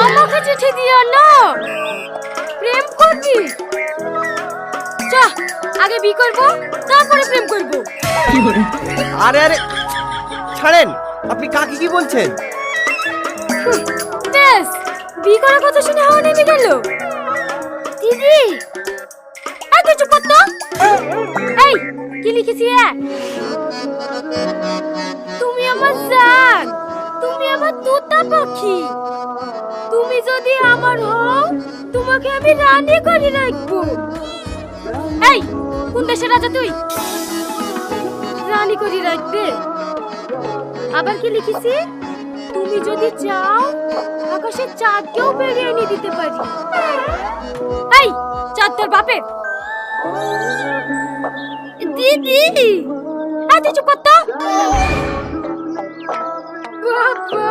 আমাকে চিঠি দিও না, প্রেম করবি? যা, আগে বি করবো, তারপরে প্রেম করবো। আরে আরে ছাড়েন, আপনি কাকে কি বলছেন? বেশ, বি করার কথা শুনে হাওয়া নেমে গেল। দিদি, এই তুই চুপ কর তো। এই, কি লিখেছি? তুমি আমার জান, তুমি আমার তোতা পাখি। তুমি যদি আমার হও, তোমাকে আমি রানী করে রাখবো। এই, কোন দেশের রাজা তুই? রানী করে রাখবে? আবার কি লিখেছি? তুমি যদি চাও, আকাশের চাঁদকেও বেরিয়ে এনে দিতে পারি। এই, চাঁদ তোর বাপের। দিদি, এই তুই চুপ কর তো। বাবা,